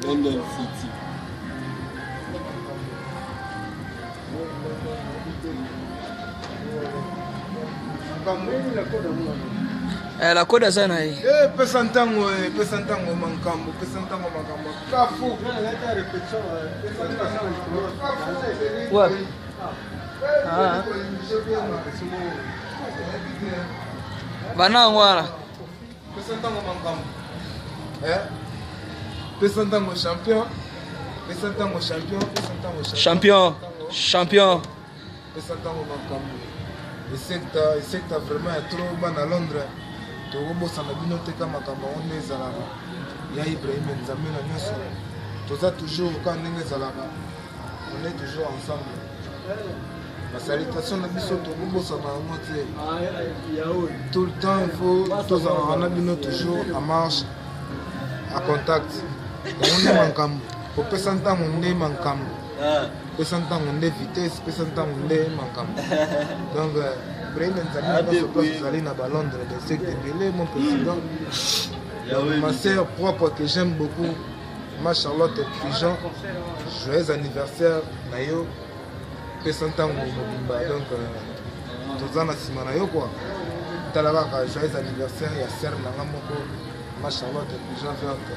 London City. La coda sana hii. Pesa ntango mankambo, kafu. Wapi? Ah. Bana ngwala. Pesa ntango mankambo. Pesa ntango champion. Pesa ntango champion. Pesa ntango mankambo. Secteur vraiment trop bas à Londres. Tu as bino te kama kama on est zalaba. Ya Ibrahim Nzambe na nyoso. Toza toujours quand on est zalaba. On est toujours ensemble. La salutation na biso to bosa na moitié. Tout le temps il faut tous en bino toujours en marche à contact. On est mankam. Pour personne temps on est mankam. Personne temps on est vitesse, personne temps on est mankam. Donc Nzambe na Londres, de secteur de mon président. Ma sœur propre que j'aime beaucoup, ma Charlotte Pigeon. Joyeux anniversaire, Nayo. Personne temps on donc tous en asima Nayo quoi. Talabaka joyeux anniversaire, ya sœur na ngamoko, ma Charlotte Pigeon verte.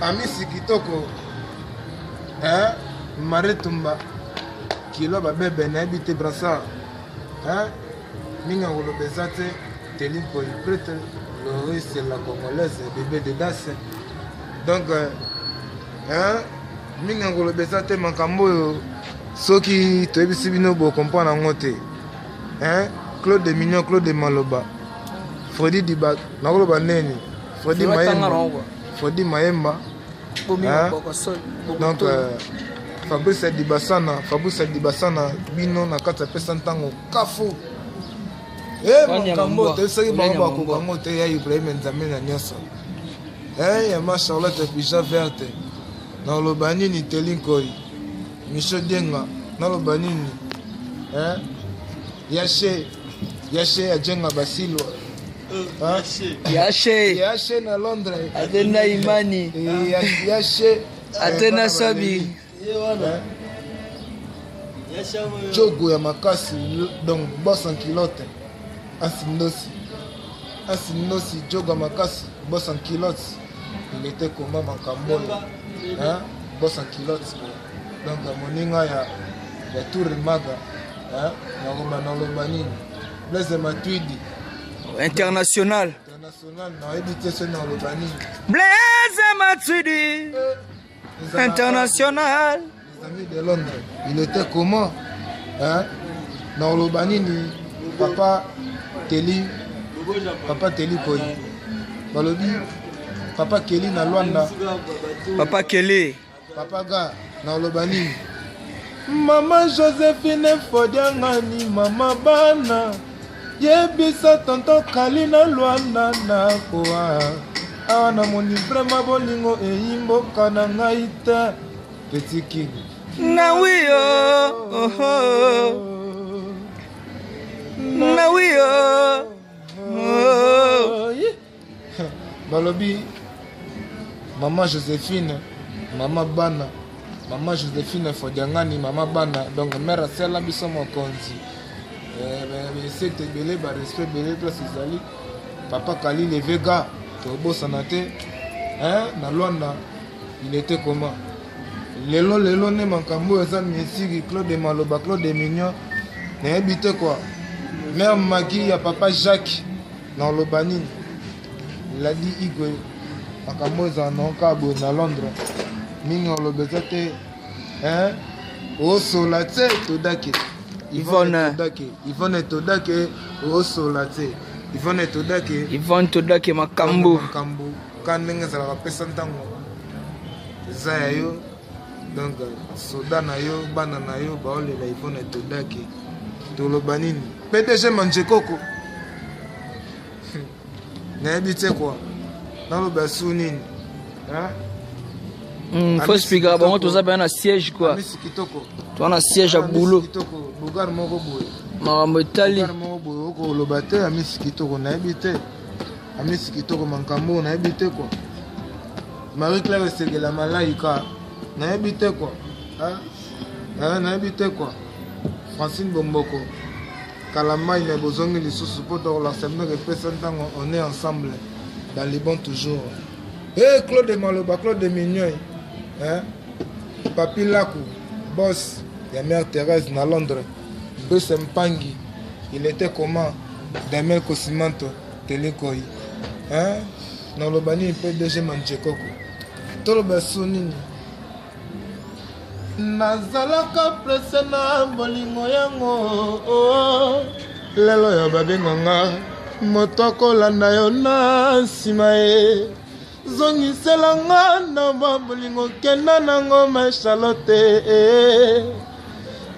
Ami Sikitoko. Maretumba. Kilo babebe na habité brassard. Minga ngolo bezate telimpo il prête le c'est la congolaise bébé de Das. Donc minga ngolo bezate makambo soki toyebisi bino bo comprendre ngote. Claude de Mignon, Claude de Maloba. Fredi Dibat, nakoloba neni. Fredi Mayemba. Donc Fabrice Dibasana bino na kata pesa ntango kafu. Makambo te seki bamba ko bango te ya Ibrahim Nzambe na nyoso. Ya ma Charlotte Pigeon verte. Na lobani ni Telinkoi. Micho Denga na lobani ni. Yashe ajenga Basilwa. Yashe na Londres. Atena Imani. Yashe Atena Sabi. Jogo ya makasi donc boss en kilote. Asinosi jogo ya makasi boss en kilote. Il était comment makambo. Boss en kilote. Donc moninga ya Tour Maga. Na Lombanini. Blaise Matuidi. International. Na habité ce na Lombanini. Blaise Matuidi. International. Les amis de Londres, il était comment? Dans Lobanini, Papa Teli Koi. Balobi, Papa Kelly na Luanda. Papa Kelly. Papa Ga, dans Lobanini. Maman Joséphine Fodiangani, Maman Bana. Yebisa tonton Kalina Luanda na koa. Awana moni vraiment bolingo eyimbo kana ngaita Petit King. Na oui Na oui Balobi Maman Joséphine, Maman Bana, Maman Joséphine Fodiangani, Maman Bana, donc mère celle biso mokonzi. C'est belé ba respect belé place ezali. Papa Kali le Vega. Na Luanda, il était comment? Lelo ne makambo eza Messi, Claude de Maloba, Claude de Mignon. Na habité quoi? Mère Magui ya Papa Jacques dans Lobanini. Il a dit Igwe. Makambo eza na Kabo na Londres. Mingo lobezate o solate todake. Yvonne Todake o solate. Yvonne Todake makambo kandenga za pesa ntango za yo donc soda na yo bana na yo baole la Yvonne Todake tolobanini PDG Manjekoko na habité quoi dans le bassounine faut expliquer bon tout ça ben un siège quoi tu as un siège à boulot Bugar moko boy Maramotali ko lobate Amisi Kitoko na habité Amisi Kitoko mankambo na habité quoi Marie-Claire Segela Malaika. Naebite quoi? Naebite quoi? Francine Bomboko. Kalamaï mais bozongi les sous-support dans l'ensemble on est ensemble dans les bons toujours. Eh Claude Maloba, Claude Mignon. Papi Lakou, boss, la mère Thérèse à Londres. Bruce Mpangi, il était comment? Damel Kosimanto, Telekoi. Dans le bani, PDG Manchekoko. Tout le bessounini. Nazalaka presse na bolingo yango. Lelo ya babenganga. Motoko landa yo na nsima ye. Zongiselanga na bolingo kenda nango ma Charlotte.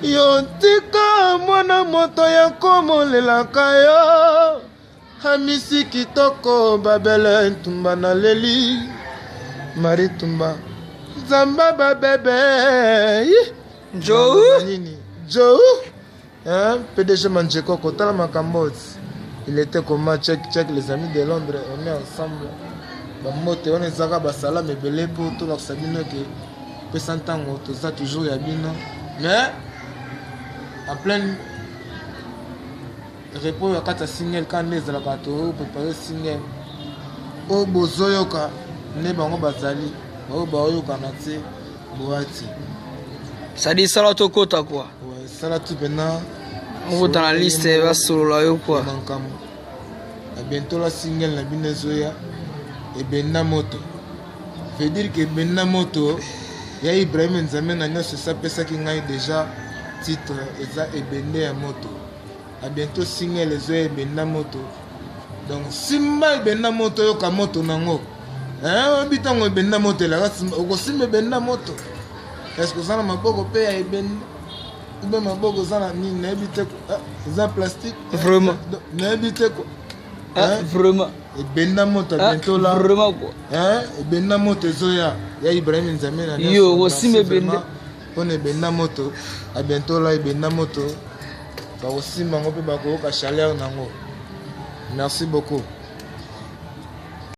Yo tika mwana moto ya komolelaka yo. Hamisi kitoko babele tumba na leli. Marie tumba Zamba babebe. Joe Joe PDG Mancheko Kotala Makambos. Il était comment check les amis de Londres. On est ensemble. Bamote on est zaka basala mais belé pour tout leur sabino que peut s'entendre tout ça toujours yabino. Mais en plein repos ya kata single quand les la bateau préparer single. O bozoyoka ne bango bazali. O baoyoka na te boati. Ça dit ça là to kota quoi. Ouais, ça là tout maintenant. On vote dans la liste va solo là yo quoi. Bientôt la single la binezoya et benna moto. Veut dire que benna moto ya Ibrahim Nzamé na nyonso ça pesa ki ngai déjà titre eza ebende ya moto. A bientôt single les oya benna moto. Donc simba benna moto yo ka moto nango. Bitango benna moto la ko simba benna moto. Est-ce que ça na maboko pe ya ebende? Ou ma bogo ça ni n'habite ça plastique vraiment n'habite quoi vraiment et benna moto bientôt là vraiment quoi et benna moto zoya ya Ibrahim Nzamé na yo aussi me benda on est benna moto à bientôt là et benna moto ba aussi mango pe ba ko ka chaleur nango merci beaucoup.